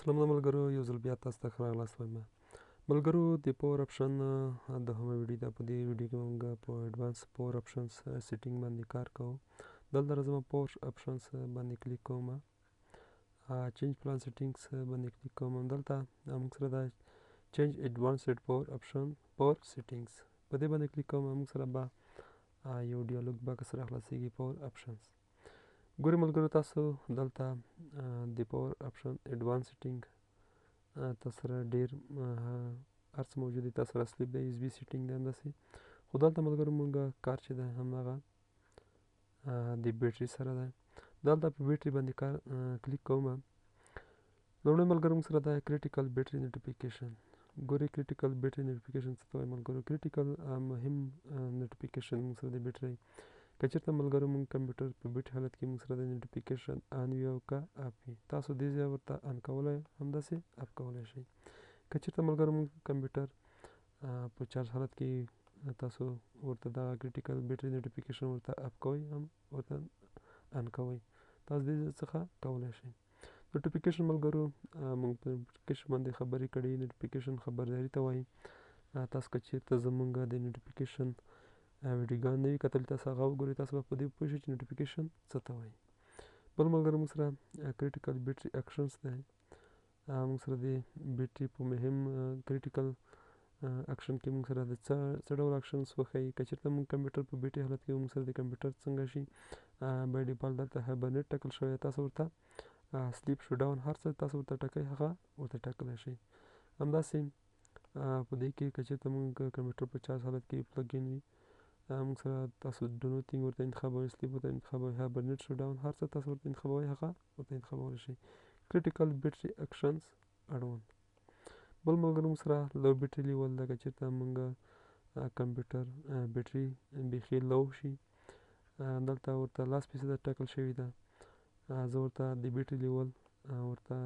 سلام ملګرو، یو ځل بیا تاسو ته ښه راغلاست وایم. ملګرو د پاور اپشن دوهمه ویډیو ده. په دې ویډیو کې موږ په ایډوانس پاور اپشنز سیټینګ باندې کار کوو. دلته راځم پاور اپشنز باندې کلیک کوم، چینج پلان سیټینګز باندې کلیک کوم. دلته موږ سره دا چینج ایډوانسډ پاور اپشن پاور سیټینګز په دې باندې کلیک کوم. موږ سره به یو ډیالوګ باکس راخلاصیږي پاور اپشنز. ګورئ ملګرو، تاسو دلته د پاور اپشن ایډوانس سیټینګ تاسو سره ډېر هر څه موجود دي. تاسو سره سلیپ دی، یو اس بي سیټینګ دی همداسې. خو دلته ملګرو مونږ کار چې دی هماغه د بیټري سره دی. دلته په بیټري باندې کار کلیک کوم. لومړی ملګرو موږ سره دا کریټیکل بیټري نوټیفیکیشن. ګورئ کریټیکل بیټري نوټیفیکیشن څه ته وایي ملګرو؟ کریټیکل مهم نوټیفیکیشن موږ سره د بیټري که چېرته ملګرو موږ کمپیوټر په بیټري حالت کې موږ سره د نوټیفیکیشن آن وي او که اپ وي، تاسو دې ځای ورته آن کولی همداسې اپ کولی شئ. که چېرته ملګرو موږ کمپیوټر په چارج حالت کې تاسو ورته دغه کریټیکل بیټري نوټیفیکیشن ورته اپ کوئ هم ورته آن کوئ، تاسو دې ځای څخه کولی شئ. نوټیفیکیشن ملګرو موږ په نوټیفیکیشن باندې خبرې کړي. نوټیفیکیشن خبرداري ته وایي. تاسو که چېرته زموږ د نوټیفیکیشن ویډیوګان نه وي کتلي، تاسو هغه وګورئ، تاسو به په دې پوه شئ چې نوټیفیکیشن څه ته وایي. بل ملګرو موږ سره کریټیکل بیټري اکشنز دی. موږ سره د بیټري په مهم کریټیکل اکشن کې موږ سره د څه ډول اکشنز وښیي. که چېرته موږ کمپیوټر په بیټري حالت کې موږ سره د کمپیوټر څنګه شي بای ډیفالټ دلته هایبرنیټ ټاکل شوی دی، تاسو ورته سلیپ شو ډاون هر څه تاسو ورته ټاکئ هغه ورته ټاکلی شئ. همداسې په دې کې که چېرته موږ کمپیوټر په چارج حالت کې پلګ ان وي، موږ سره تاسو ډو نوتینګ ورته انتخابوئ، سلیپ ورته انتخابوئ، هایبرنیټ شو ډاون هر څه تاسو ورته انتخابوئ هغه ورته انتخابولی شئ. کریټیکل بیټري اکشنز اړوند. بل ملګرو موږ سره لو بیټري لیول ده. که چېرته موږ کمپیوټر بیټري بیخي لو شي، دلته ورته 10% ټاکل شوي ده. زه ورته د بیټري لیول ورته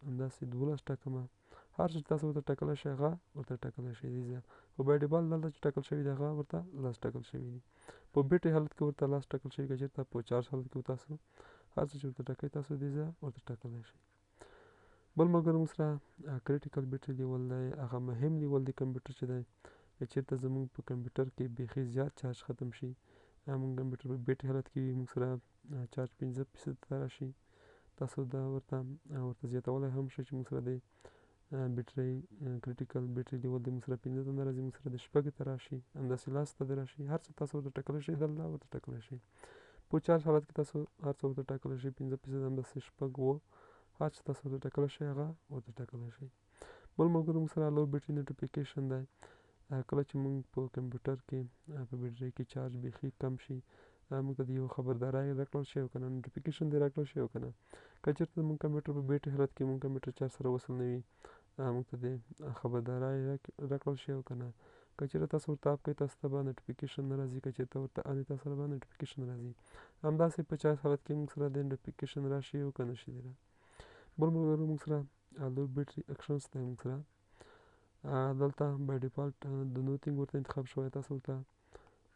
همداسې 12 ټاکمه. هر څه چې تاسو ورته ټاکلی شئ هغه ورته ټاکلی شئ دې ځای. خو بای ډیفالټ دلته چې ټاکل شوي دي هغه ورته 10 ټاکل شوي دي. په بیټري حالت کې ورته 10 ټاکل شوي. که چېرته په چارج حالت کې تاسو هر څه چې ورته ټاکئ تاسو دې ځای ورته ټاکلی شئ. بل ملګرو موږ سره کریټیکل بیټري لیول دی. هغه مهم لیول دی کمپیوټر چې دی. که چېرته زموږ په کمپیوټر کې بیخي زیات چارج ختم شي، موږ کمپیوټر په بیټري حالت کې وي، موږ سره چارج 15% ته راشي، تاسو دا ورته زیاتولی هم شئ چې موږ سره د بیټري کریټیکل بیټري لیول دی موږ سره 15 ته نه راځي، موږ سره د 6 ته راشي، همداسې 10 ته دې راشي. هر څه تاسو ورته ټاکلی شئ دلته ورته ټاکلی شئ. په چارج حالت کې تاسو هر څه ورته ټاکلی شئ، 15%، همداسې 6، 9، هر څه تاسو ورته ټاکلی شئ هغه ورته ټاکلی شئ. بل ملګرو موږ سره لو بیټري نوټیفیکیشن دی. کله چې موږ په کمپیوټر کې په بیټري کې چارج بیخي کم شي، موږ ته د یو خبرداری راکړل شي او که نه نوټیفیکیشن دې راکړل شي او که نه. که چېرته موږ کمپیوټر په بیټري حالت کې موږ کمپیوټر چارج سره وصل نه وي، موږ ته د خبرداری راکړل شي او که نه. که چېرته تاسو ورته اپ کوئ تاسو ته به نوټیفیکیشن نه راځي، که چېرته ورته ان وي تاسو سره به نوټیفیکیشن راځي. همداسې په چارج حالت کې موږ سره د نوټیفیکیشن راشي او که نه شي دی. بل ملګرو موږ سره لو بیټري اکشنز دی. موږ سره دلته بای ډیفالټ د نوتینګ ورته انتخاب شوی، تاسو ورته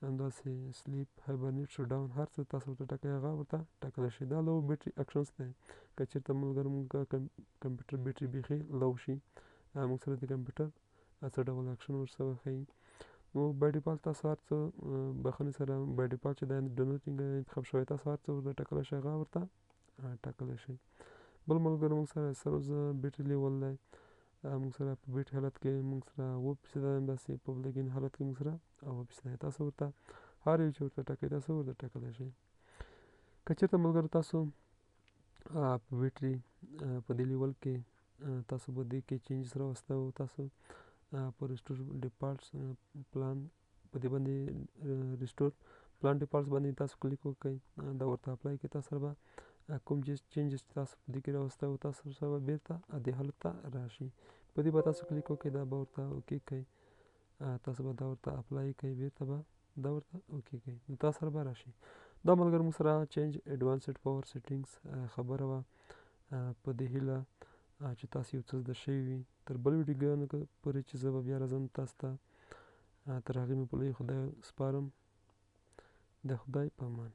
همداسې سلیپ، هایبرنیټ شو ډاون هر څه تاسو ورته ټاکئ هغه ورته ټاکلی شي. دا لو بیټري اکشنز دی. که چېرته ملګرو موږ کمپیوټر بیټري بیخي لو شي، موږ سره د کمپیوټر څه ډول اکشن ورسره وښیي. نو بای ډیفالټ تاسو هر څه بخښنې سره بای ډیفالټ چې دا ډو نوتینګ انتخاب شوی، تاسو هر څه ورته ټاکلی شئ هغه ورته ټاکلی شئ. بل ملګرو موږ سره سروز بیټري لیول دی. موږ سره په بیټري حالت کې موږ سره 9%، همداسې په پلګ ان حالت کې موږ سره 9%. تاسو ورته هر یو چې ورته ټاکئ تاسو ورته ټاکلی شئ. که چېرته ملګرو تاسو په بیټري په دې لیول کې تاسو په دې کې چینجز راوسته او تاسو په ریسټور ډیفالټس پلان په دې باندې ریسټور پلان ډیفالټس باندې تاسو کلیک وکړئ، دا ورته اپلای کړئ، تاسو سره به کوم چینجز چې تاسو په دې کې راوسته او تاسو سره به بېرته دې حالت ته راشي. په دې به تاسو کلیک وکړئ، دا به ورته اوکې کړئ، تاسو به دا ورته اپلای کړئ، بېرته به دا ورته اوکې کړئ، نو تاسو سره به راشي. دا ملګرو موږ سره چینج ایډوانسډ پاور سیټینګز خبره وه. په دې هیله چې تاسو یو څه زده شوي وي. تر بل ویډیوګانو پورې چې زه به بیا راځم تاسو ته، تر هغې مې په لوی خدای سپارم. د خدای په امان.